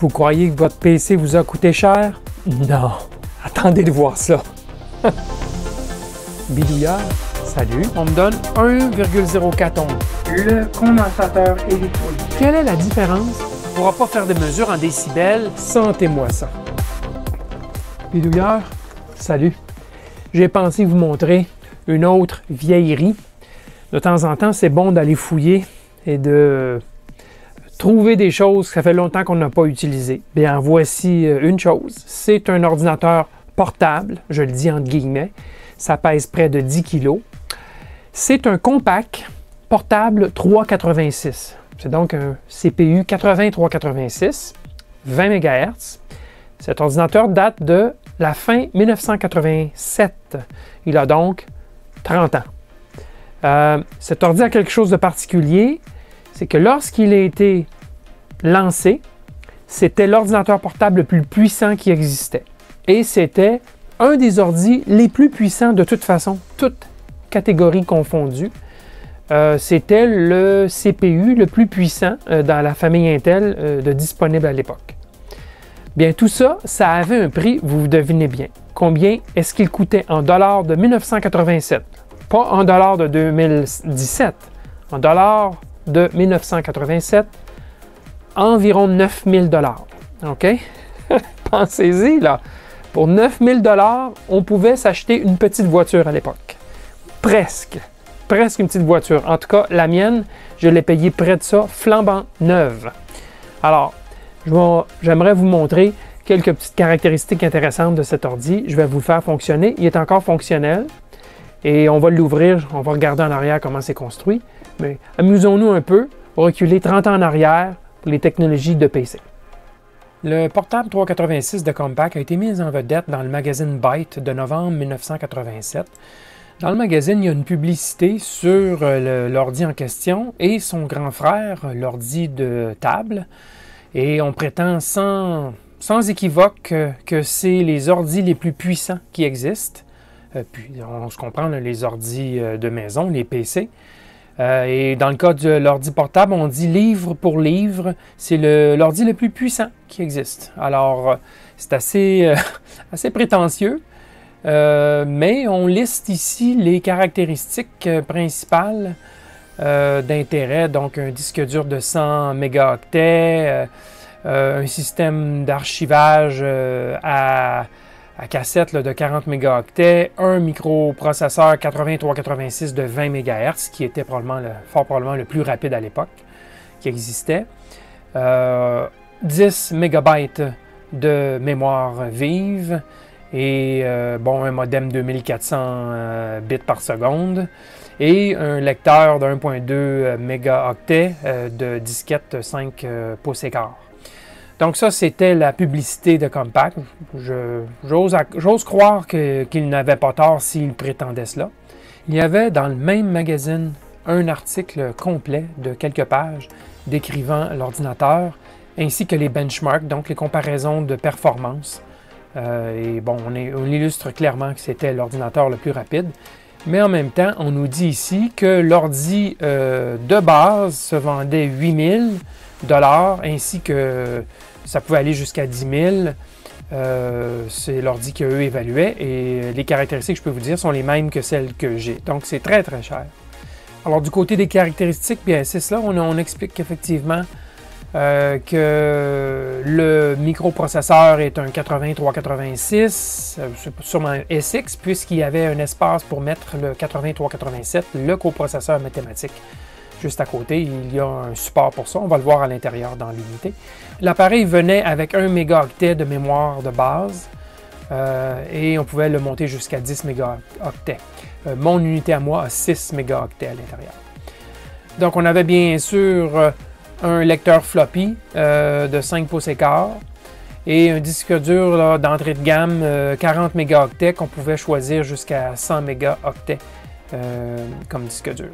Vous croyez que votre PC vous a coûté cher? Non. Attendez de voir ça. Bidouilleur, salut. On me donne 1,04 ohms. Le condensateur électronique. Quelle est la différence? On ne pourra pas faire des mesures en décibels. Sentez-moi ça. Bidouilleur, salut. J'ai pensé vous montrer une autre vieillerie. De temps en temps, c'est bon d'aller fouiller et de trouver des choses que ça fait longtemps qu'on n'a pas utilisées. Bien, voici une chose. C'est un ordinateur portable, je le dis entre guillemets. Ça pèse près de 10 kg. C'est un Compaq portable 386. C'est donc un CPU 8386, 20 MHz. Cet ordinateur date de la fin 1987. Il a donc 30 ans. Cet ordi a quelque chose de particulier, c'est que lorsqu'il a été lancé, c'était l'ordinateur portable le plus puissant qui existait. Et c'était un des ordis les plus puissants de toute façon, toutes catégories confondues. C'était le CPU le plus puissant dans la famille Intel de disponible à l'époque. Bien, tout ça, ça avait un prix, vous devinez bien. Combien est-ce qu'il coûtait en dollars de 1987? Pas en dollars de 2017, en dollars de 1987, environ 9 000 $. OK? Pensez-y, là. Pour 9 000 $, on pouvait s'acheter une petite voiture à l'époque. Presque. Presque une petite voiture. En tout cas, la mienne, je l'ai payée près de ça, flambant neuve. Alors, j'aimerais vous montrer quelques petites caractéristiques intéressantes de cet ordi. Je vais vous le faire fonctionner. Il est encore fonctionnel. Et on va l'ouvrir, on va regarder en arrière comment c'est construit. Mais amusons-nous un peu, reculer 30 ans en arrière pour les technologies de PC. Le portable 386 de Compaq a été mis en vedette dans le magazine Byte de novembre 1987. Dans le magazine, il y a une publicité sur l'ordi en question et son grand frère, l'ordi de table. Et on prétend sans équivoque que c'est les ordis les plus puissants qui existent. Puis on se comprend, là, les ordis de maison, les PC. Et dans le cas de l'ordi portable, on dit livre pour livre, c'est l'ordi le plus puissant qui existe. Alors, c'est assez, assez prétentieux, mais on liste ici les caractéristiques principales d'intérêt. Donc, un disque dur de 100 mégaoctets, un système d'archivage à cassette là, de 40 mégaoctets, un microprocesseur 8386 de 20 MHz, qui était fort probablement le plus rapide à l'époque qui existait, 10 MB de mémoire vive et un modem 2400 bits par seconde et un lecteur de 1.2 mégaoctets de disquette 5 pouces et quart. Donc ça, c'était la publicité de Compaq. J'ose croire qu'il n'avait pas tort s'il prétendait cela. Il y avait dans le même magazine un article complet de quelques pages décrivant l'ordinateur, ainsi que les benchmarks, donc les comparaisons de performance. On illustre clairement que c'était l'ordinateur le plus rapide. Mais en même temps, on nous dit ici que l'ordi de base se vendait 8 000 $, ainsi que ça pouvait aller jusqu'à 10 000. C'est l'ordi qu'eux évaluaient et les caractéristiques, je peux vous dire, sont les mêmes que celles que j'ai. Donc, c'est très, très cher. Alors, du côté des caractéristiques, bien, c'est cela. On explique qu'effectivement, que le microprocesseur est un 8386, c'est sûrement un SX, puisqu'il y avait un espace pour mettre le 8387, le coprocesseur mathématique. Juste à côté, il y a un support pour ça. On va le voir à l'intérieur dans l'unité. L'appareil venait avec 1 mégaoctet de mémoire de base et on pouvait le monter jusqu'à 10 mégaoctets. Mon unité à moi a 6 mégaoctets à l'intérieur. Donc, on avait bien sûr un lecteur floppy de 5 pouces et quart et un disque dur d'entrée de gamme 40 mégaoctets qu'on pouvait choisir jusqu'à 100 mégaoctets comme disque dur.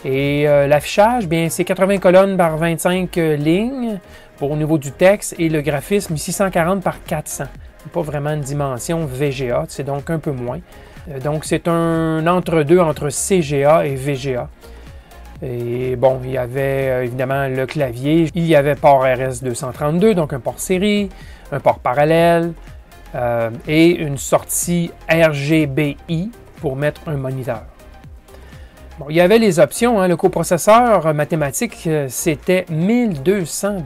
Et l'affichage, bien, c'est 80 colonnes par 25 lignes au niveau du texte et le graphisme 640 par 400. Pas vraiment une dimension VGA, c'est donc un peu moins. Donc c'est un entre-deux entre CGA et VGA. Et bon, il y avait évidemment le clavier. Il y avait port RS-232, donc un port série, un port parallèle et une sortie RGBI pour mettre un moniteur. Bon, il y avait les options, hein, le coprocesseur mathématique, c'était 1200 $.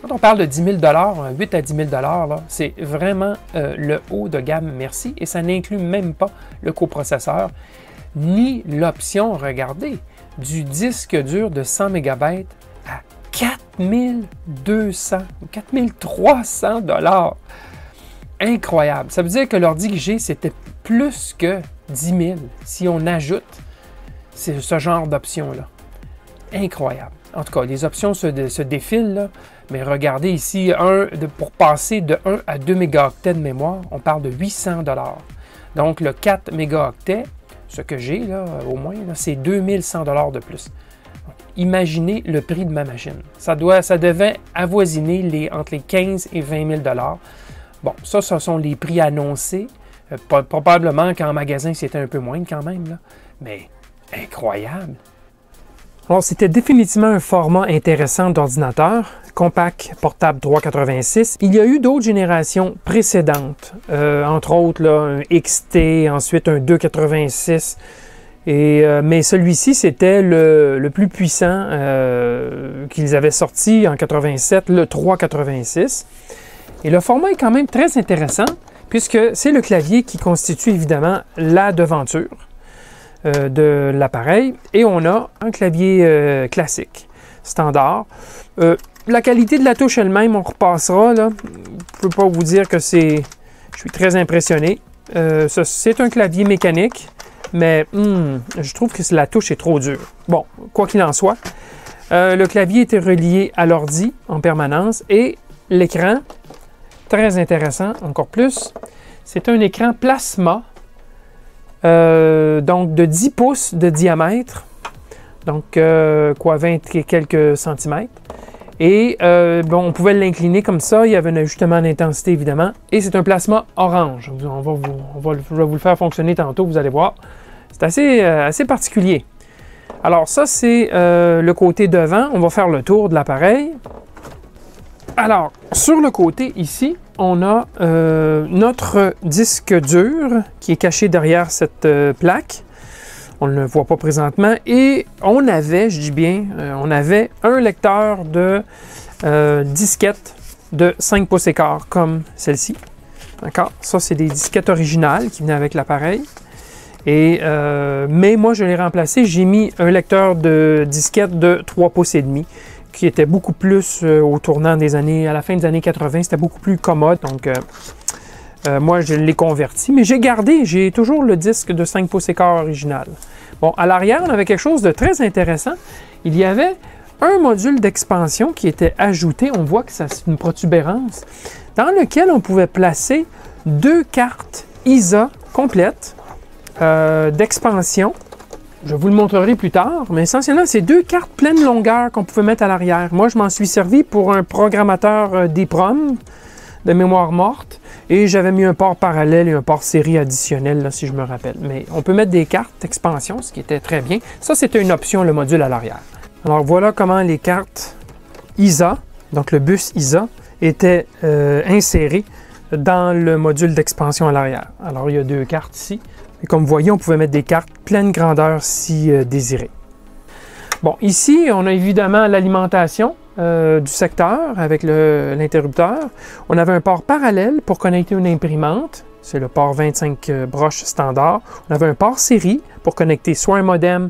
Quand on parle de 10 000 $, 8 à 10 000 $, c'est vraiment le haut de gamme, merci. Et ça n'inclut même pas le coprocesseur, ni l'option, regardez, du disque dur de 100 MB à 4200 ou 4300 $. Incroyable. Ça veut dire que l'ordi que j'ai, c'était plus que 10 000 si on ajoute ce genre d'options-là. Incroyable. En tout cas, les options se défilent, là, mais regardez ici, pour passer de 1 à 2 mégaoctets de mémoire, on parle de 800 $. Donc, le 4 mégaoctets, ce que j'ai, là, au moins, c'est 2100 $ de plus. Donc, imaginez le prix de ma machine. Ça devait avoisiner entre les 15 et 20 000 $. Bon, ça, ce sont les prix annoncés. Probablement qu'en magasin, c'était un peu moins quand même, là. Mais incroyable! Alors, c'était définitivement un format intéressant d'ordinateur, compact portable 386. Il y a eu d'autres générations précédentes, entre autres là, un XT, ensuite un 286. Mais celui-ci, c'était le plus puissant qu'ils avaient sorti en 87, le 386. Et le format est quand même très intéressant, puisque c'est le clavier qui constitue évidemment la devanture de l'appareil. Et on a un clavier classique, standard. La qualité de la touche elle-même, on repassera. Là. Je ne peux pas vous dire que je suis très impressionné. C'est un clavier mécanique, mais je trouve que la touche est trop dure. Bon, quoi qu'il en soit, le clavier était relié à l'ordi en permanence et l'écran, très intéressant, encore plus, c'est un écran plasma, donc de 10 pouces de diamètre, donc 20 et quelques centimètres. Et bon, on pouvait l'incliner comme ça, il y avait un ajustement d'intensité évidemment, et c'est un plasma orange. Je vais vous le faire fonctionner tantôt, vous allez voir. C'est assez particulier. Alors ça, c'est le côté devant, on va faire le tour de l'appareil. Alors, sur le côté ici, on a notre disque dur qui est caché derrière cette plaque. On ne le voit pas présentement. Et on avait, je dis bien, on avait un lecteur de disquettes de 5 pouces et quart, comme celle-ci. D'accord? Ça, c'est des disquettes originales qui venaient avec l'appareil. Mais moi, je l'ai remplacé. J'ai mis un lecteur de disquettes de 3 pouces et demi, qui était beaucoup plus au tournant des années, à la fin des années 80, c'était beaucoup plus commode. Donc, moi, je l'ai converti, mais j'ai toujours le disque de 5 pouces et quart original. Bon, à l'arrière, on avait quelque chose de très intéressant. Il y avait un module d'expansion qui était ajouté. On voit que c'est une protubérance, dans lequel on pouvait placer 2 cartes ISA complètes d'expansion. Je vous le montrerai plus tard, mais essentiellement, c'est 2 cartes pleine longueur qu'on pouvait mettre à l'arrière. Moi, je m'en suis servi pour un programmateur d'EEPROM, de mémoire morte, et j'avais mis un port parallèle et un port série additionnel, là, si je me rappelle. Mais on peut mettre des cartes d'expansion, ce qui était très bien. Ça, c'était une option, le module à l'arrière. Alors, voilà comment les cartes ISA, donc le bus ISA, étaient insérées dans le module d'expansion à l'arrière. Alors, il y a 2 cartes ici. Et comme vous voyez, on pouvait mettre des cartes pleine grandeur si désiré. Bon, ici, on a évidemment l'alimentation du secteur avec l'interrupteur. On avait un port parallèle pour connecter une imprimante. C'est le port 25 broches standard. On avait un port série pour connecter soit un modem,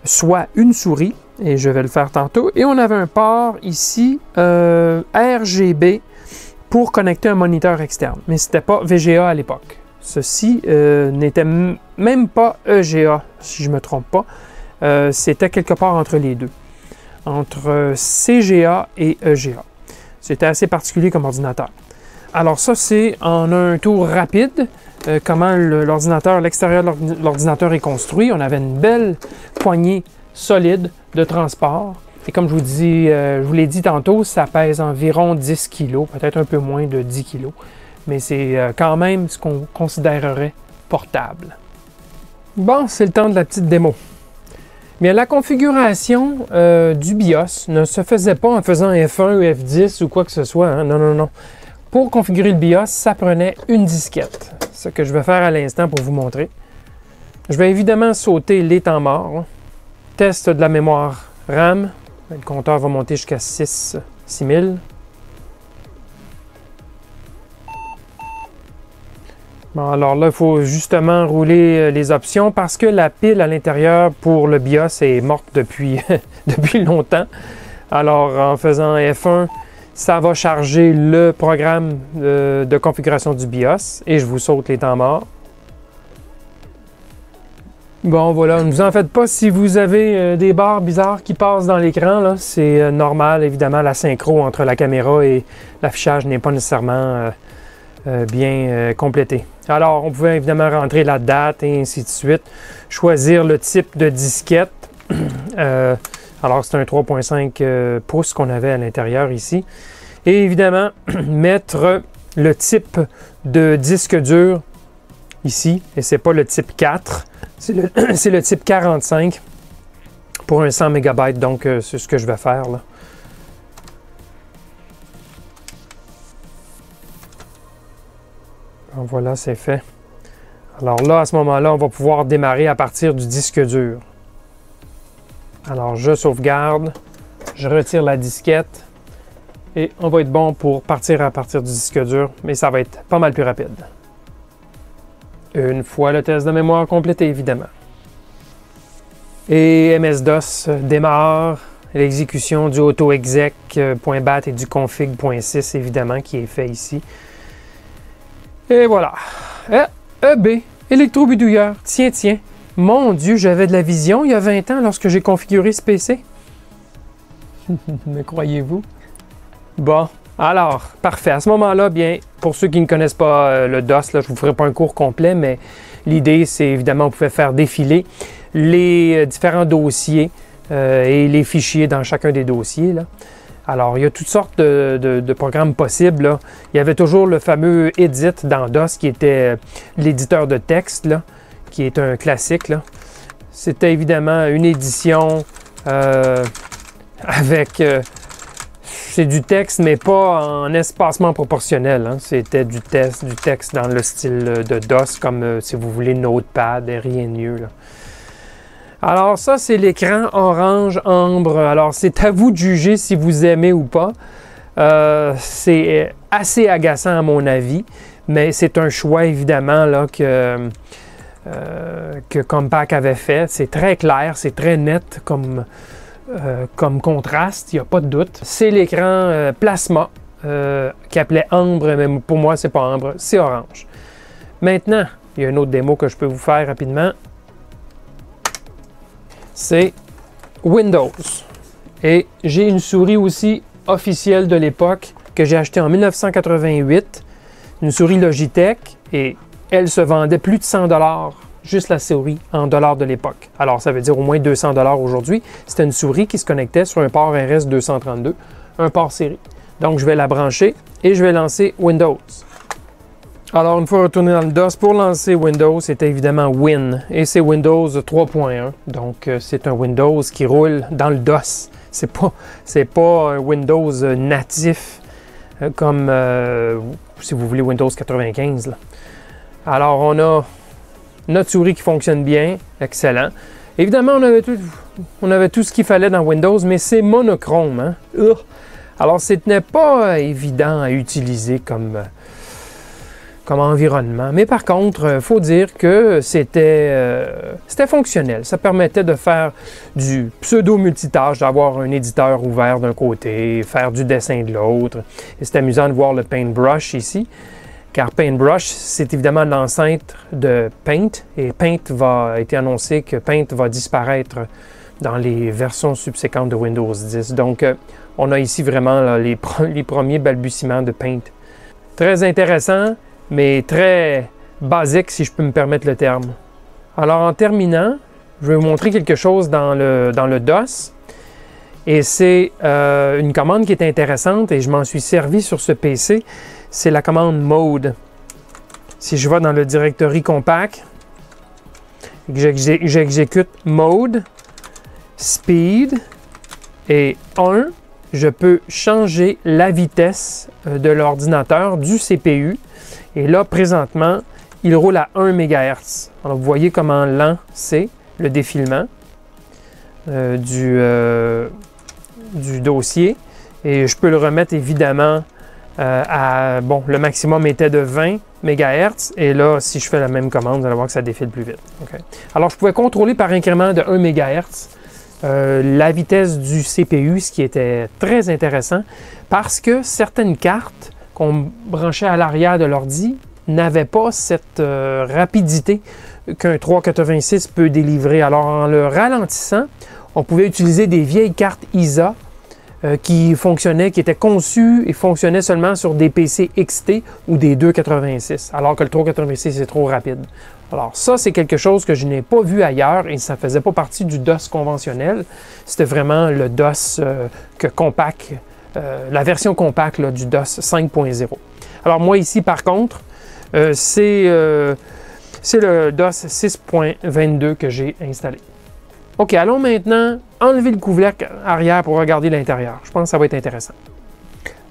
soit une souris. Et je vais le faire tantôt. Et on avait un port ici RGB pour connecter un moniteur externe. Mais ce n'était pas VGA à l'époque. Ceci n'était même pas EGA, si je ne me trompe pas. C'était quelque part entre les deux, entre CGA et EGA. C'était assez particulier comme ordinateur. Alors ça, c'est en un tour rapide, comment l'extérieur de l'ordinateur est construit. On avait une belle poignée solide de transport. Et comme je vous l'ai dit tantôt, ça pèse environ 10 kg, peut-être un peu moins de 10 kg. Mais c'est quand même ce qu'on considérerait portable. Bon, c'est le temps de la petite démo. Bien, la configuration du BIOS ne se faisait pas en faisant F1 ou F10 ou quoi que ce soit. Hein? Non, non, non. Pour configurer le BIOS, ça prenait une disquette. C'est ce que je vais faire à l'instant pour vous montrer. Je vais évidemment sauter les temps morts. Test de la mémoire RAM. Le compteur va monter jusqu'à 6000. Bon, alors là, il faut justement rouler les options parce que la pile à l'intérieur pour le BIOS est morte depuis, depuis longtemps. Alors, en faisant F1, ça va charger le programme de configuration du BIOS et je vous saute les temps morts. Bon, voilà, ne vous en faites pas si vous avez des barres bizarres qui passent dans l'écran. C'est normal, évidemment, la synchro entre la caméra et l'affichage n'est pas nécessairement bien complété. Alors, on pouvait évidemment rentrer la date et ainsi de suite. Choisir le type de disquette. Alors, c'est un 3.5 pouces qu'on avait à l'intérieur ici. Et évidemment, mettre le type de disque dur ici. Et c'est pas le type 4, c'est le type 45 pour un 100 MB. Donc, c'est ce que je vais faire là. Voilà, c'est fait. Alors là, à ce moment-là, on va pouvoir démarrer à partir du disque dur. Alors, je sauvegarde, je retire la disquette et on va être bon pour partir à partir du disque dur, mais ça va être pas mal plus rapide. Une fois le test de mémoire complété, évidemment. Et MS-DOS démarre l'exécution du autoexec.bat et du config.sys, évidemment, qui est fait ici. Et voilà. EB, électrobidouilleur. Tiens, tiens. Mon Dieu, j'avais de la vision il y a 20 ans lorsque j'ai configuré ce PC. Me croyez-vous? Bon, alors, parfait. À ce moment-là, bien, pour ceux qui ne connaissent pas le DOS, là, je ne vous ferai pas un cours complet, mais l'idée, c'est évidemment, on pouvait faire défiler les différents dossiers et les fichiers dans chacun des dossiers, là. Alors, il y a toutes sortes de programmes possibles, là. Il y avait toujours le fameux Edit dans DOS qui était l'éditeur de texte, là, qui est un classique, là. C'était évidemment une édition avec... c'est du texte, mais pas en espacement proportionnel. Hein. C'était du texte dans le style de DOS, comme si vous voulez Notepad, et rien de mieux, là. Alors ça, c'est l'écran orange ambre. Alors c'est à vous de juger si vous aimez ou pas. C'est assez agaçant à mon avis, mais c'est un choix évidemment là, que Compaq avait fait. C'est très clair, c'est très net comme contraste, il n'y a pas de doute. C'est l'écran plasma qui appelait ambre, mais pour moi c'est pas ambre, c'est orange. Maintenant, il y a une autre démo que je peux vous faire rapidement. C'est Windows. Et j'ai une souris aussi officielle de l'époque que j'ai achetée en 1988. Une souris Logitech et elle se vendait plus de 100 $, juste la souris en dollars de l'époque. Alors ça veut dire au moins 200 $ aujourd'hui. C'était une souris qui se connectait sur un port RS-232, un port série. Donc je vais la brancher et je vais lancer Windows. Alors, une fois retourné dans le DOS, pour lancer Windows, c'était évidemment Win. Et c'est Windows 3.1. Donc, c'est un Windows qui roule dans le DOS. C'est pas un Windows natif comme, si vous voulez, Windows 95. Là. Alors, on a notre souris qui fonctionne bien. Excellent. Évidemment, on avait tout ce qu'il fallait dans Windows, mais c'est monochrome. Hein? Alors, ce n'est pas évident à utiliser comme environnement. Mais par contre, il faut dire que c'était fonctionnel. Ça permettait de faire du pseudo-multitâche, d'avoir un éditeur ouvert d'un côté, faire du dessin de l'autre. Et c'est amusant de voir le Paintbrush ici, car Paintbrush, c'est évidemment l'ancêtre de Paint. Et a été annoncé que Paint va disparaître dans les versions subséquentes de Windows 10. Donc, on a ici vraiment là, les premiers balbutiements de Paint. Très intéressant, mais très basique, si je peux me permettre le terme. Alors, en terminant, je vais vous montrer quelque chose dans le DOS. Et c'est une commande qui est intéressante et je m'en suis servi sur ce PC. C'est la commande Mode. Si je vais dans le directory Compaq et que j'exécute Mode, Speed et 1, je peux changer la vitesse de l'ordinateur, du CPU. Et là, présentement, il roule à 1 MHz. Alors, vous voyez comment lent c'est le défilement du dossier. Et je peux le remettre évidemment bon, le maximum était de 20 MHz. Et là, si je fais la même commande, vous allez voir que ça défile plus vite. Okay. Alors, je pouvais contrôler par incrément de 1 MHz la vitesse du CPU, ce qui était très intéressant parce que certaines cartes qu'on branchait à l'arrière de l'ordi n'avaient pas cette rapidité qu'un 386 peut délivrer. Alors, en le ralentissant, on pouvait utiliser des vieilles cartes ISA qui étaient conçues et fonctionnaient seulement sur des PC XT ou des 286, alors que le 386 est trop rapide. Alors ça, c'est quelque chose que je n'ai pas vu ailleurs et ça ne faisait pas partie du DOS conventionnel. C'était vraiment le DOS compact, la version compacte là, du DOS 5.0. Alors moi ici, par contre, c'est le DOS 6.22 que j'ai installé. OK, allons maintenant enlever le couvercle arrière pour regarder l'intérieur. Je pense que ça va être intéressant.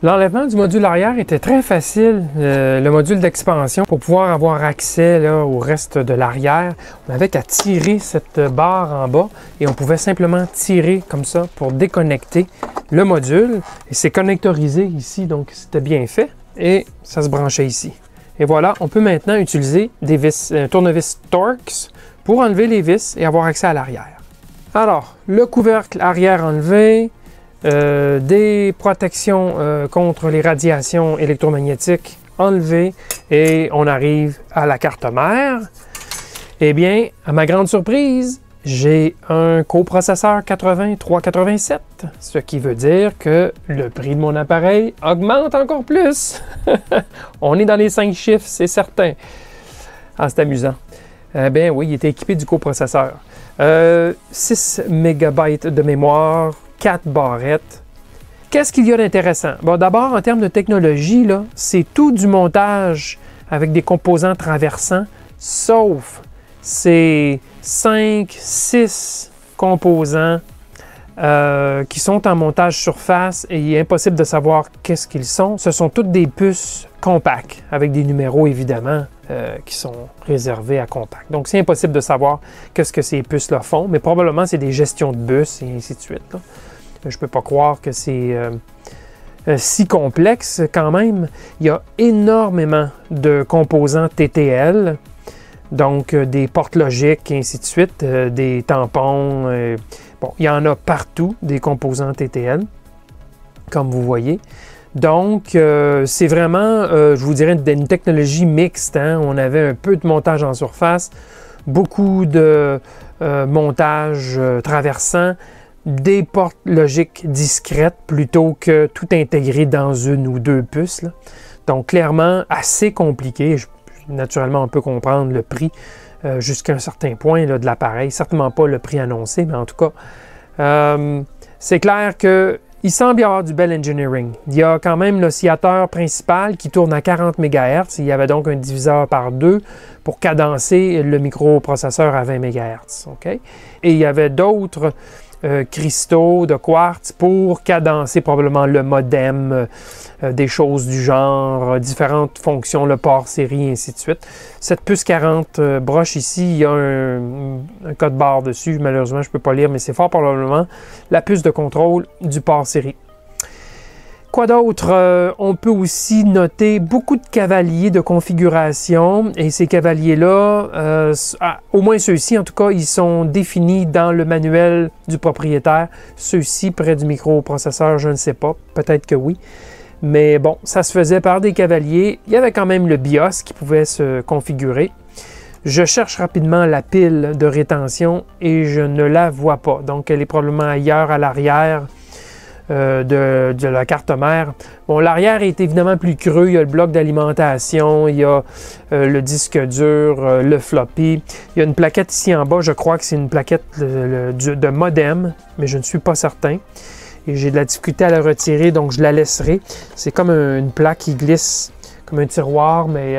L'enlèvement du module arrière était très facile. Le module d'expansion, pour pouvoir avoir accès là, au reste de l'arrière, on avait qu'à tirer cette barre en bas et on pouvait simplement tirer comme ça pour déconnecter le module. Et c'est connectorisé ici, donc c'était bien fait. Et ça se branchait ici. Et voilà, on peut maintenant utiliser des vis, tournevis Torx pour enlever les vis et avoir accès à l'arrière. Alors, le couvercle arrière enlevé, des protections contre les radiations électromagnétiques enlevées et on arrive à la carte mère. Eh bien, à ma grande surprise, j'ai un coprocesseur 8387, ce qui veut dire que le prix de mon appareil augmente encore plus. On est dans les 5 chiffres, c'est certain. Ah, c'est amusant. Ben oui, il était équipé du coprocesseur. 6 MB de mémoire, 4 barrettes. Qu'est-ce qu'il y a d'intéressant? Bon, d'abord, en termes de technologie, là, c'est tout du montage avec des composants traversants, sauf ces 5, 6 composants qui sont en montage surface et il est impossible de savoir qu'est-ce qu'ils sont. Ce sont toutes des puces compactes, avec des numéros évidemment qui sont réservés à compact. Donc, c'est impossible de savoir qu'est-ce que ces puces-là font, mais probablement c'est des gestions de bus et ainsi de suite. Là. Je ne peux pas croire que c'est si complexe quand même. Il y a énormément de composants TTL, donc des portes logiques et ainsi de suite, des tampons. Bon, il y en a partout des composants TTL, comme vous voyez. Donc, c'est vraiment, je vous dirais, une technologie mixte. Hein? On avait un peu de montage en surface, beaucoup de montage traversant, des portes logiques discrètes plutôt que tout intégré dans une ou deux puces. Là. Donc, clairement, assez compliqué. Naturellement, on peut comprendre le prix jusqu'à un certain point là, de l'appareil. Certainement pas le prix annoncé, mais en tout cas, c'est clair que il semble y avoir du bel engineering. Il y a quand même l'oscillateur principal qui tourne à 40 MHz. Il y avait donc un diviseur par 2 pour cadencer le microprocesseur à 20 MHz. Okay? Et il y avait d'autres cristaux de quartz pour cadencer probablement le modem, des choses du genre, différentes fonctions, le port série, et ainsi de suite. Cette puce 40 broche ici, il y a un code barre dessus. Malheureusement, je ne peux pas lire, mais c'est fort probablement la puce de contrôle du port série. Quoi d'autre? On peut aussi noter beaucoup de cavaliers de configuration et ces cavaliers-là, au moins ceux-ci en tout cas, ils sont définis dans le manuel du propriétaire. Ceux-ci près du microprocesseur, je ne sais pas, peut-être que oui. Mais bon, ça se faisait par des cavaliers. Il y avait quand même le BIOS qui pouvait se configurer. Je cherche rapidement la pile de rétention et je ne la vois pas. Donc elle est probablement ailleurs à l'arrière de la carte mère. Bon, l'arrière est évidemment plus creux. Il y a le bloc d'alimentation, il y a le disque dur, le floppy. Il y a une plaquette ici en bas. Je crois que c'est une plaquette de modem, mais je ne suis pas certain. Et j'ai de la difficulté à la retirer, donc je la laisserai. C'est comme une plaque qui glisse, comme un tiroir, mais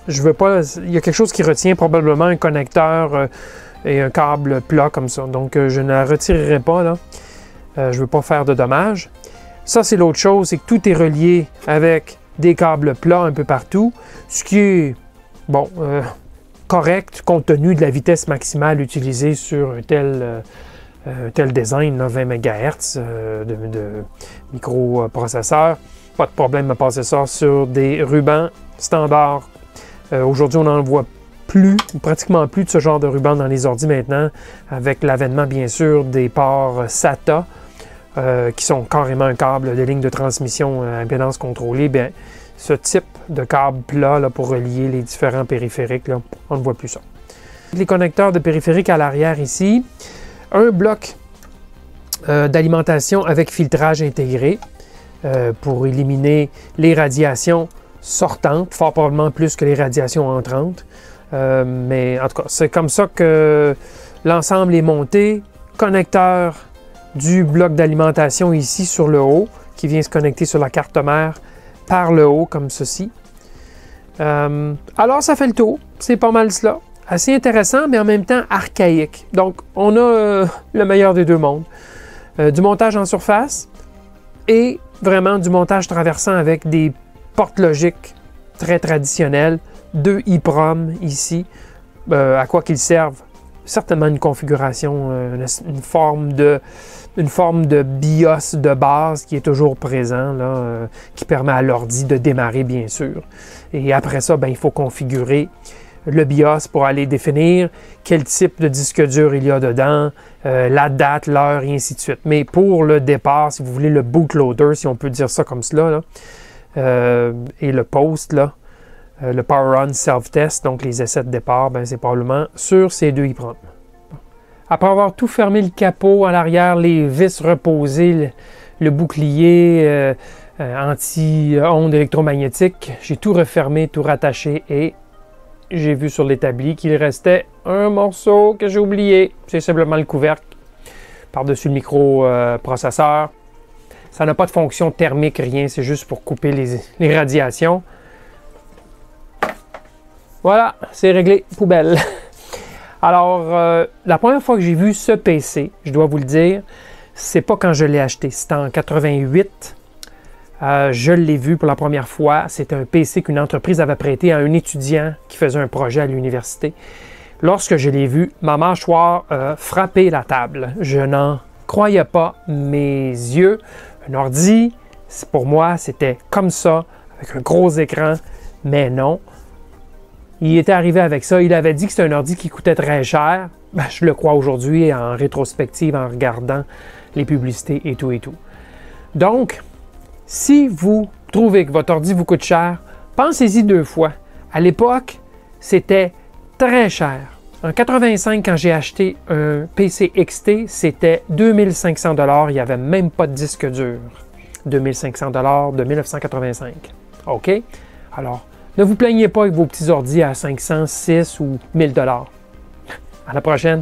je veux pas. Il y a quelque chose qui retient probablement un connecteur et un câble plat comme ça. Donc, je ne la retirerai pas, là. Je ne veux pas faire de dommages. Ça, c'est l'autre chose, c'est que tout est relié avec des câbles plats un peu partout, ce qui est, bon, correct compte tenu de la vitesse maximale utilisée sur un tel design, là, 20 MHz de microprocesseur. Pas de problème à passer ça sur des rubans standards. Aujourd'hui, on n'en voit plus, ou pratiquement plus de ce genre de ruban dans les ordi maintenant, avec l'avènement, bien sûr, des ports SATA, qui sont carrément un câble de ligne de transmission à impédance contrôlée. Bien, ce type de câble plat là, pour relier les différents périphériques, là, on ne voit plus ça. Les connecteurs de périphériques à l'arrière ici, un bloc d'alimentation avec filtrage intégré pour éliminer les radiations sortantes, fort probablement plus que les radiations entrantes. Mais en tout cas, c'est comme ça que l'ensemble est monté. Connecteur du bloc d'alimentation ici sur le haut, qui vient se connecter sur la carte mère par le haut, comme ceci. Alors, ça fait le tour. C'est pas mal cela. Assez intéressant, mais en même temps archaïque. Donc, on a le meilleur des deux mondes. Du montage en surface et vraiment du montage traversant avec des portes logiques très traditionnelles. 2 EEPROM ici. À quoi qu'ils servent? Certainement une configuration, une forme de BIOS de base qui est toujours présent, là, qui permet à l'ordi de démarrer, bien sûr. Et après ça, ben, il faut configurer le BIOS pour aller définir quel type de disque dur il y a dedans, la date, l'heure, et ainsi de suite. Mais pour le départ, si vous voulez le bootloader, si on peut dire ça comme cela, là, et le post, là, le Power On Self-Test, donc les essais de départ, ben, c'est probablement sur ces 2 EEPROM. Après avoir tout fermé le capot à l'arrière, les vis reposées, le bouclier anti-ondes électromagnétiques, j'ai tout refermé, tout rattaché et j'ai vu sur l'établi qu'il restait un morceau que j'ai oublié. C'est simplement le couvercle par-dessus le microprocesseur. Ça n'a pas de fonction thermique, rien, c'est juste pour couper les radiations. Voilà, c'est réglé, poubelle. Alors, la première fois que j'ai vu ce PC, je dois vous le dire, c'est pas quand je l'ai acheté, c'était en 88. Je l'ai vu pour la première fois. C'était un PC qu'une entreprise avait prêté à un étudiant qui faisait un projet à l'université. Lorsque je l'ai vu, ma mâchoire a frappé la table. Je n'en croyais pas mes yeux. Un ordi, pour moi, c'était comme ça, avec un gros écran, mais non. Il était arrivé avec ça. Il avait dit que c'était un ordi qui coûtait très cher. Ben, je le crois aujourd'hui en rétrospective, en regardant les publicités et tout et tout. Donc, si vous trouvez que votre ordi vous coûte cher, pensez-y 2 fois. À l'époque, c'était très cher. En 85, quand j'ai acheté un PC XT, c'était 2500 $. Il n'y avait même pas de disque dur. 2500 $ de 1985. OK? Alors, ne vous plaignez pas avec vos petits ordis à 500, 6 ou 1000 $. À la prochaine!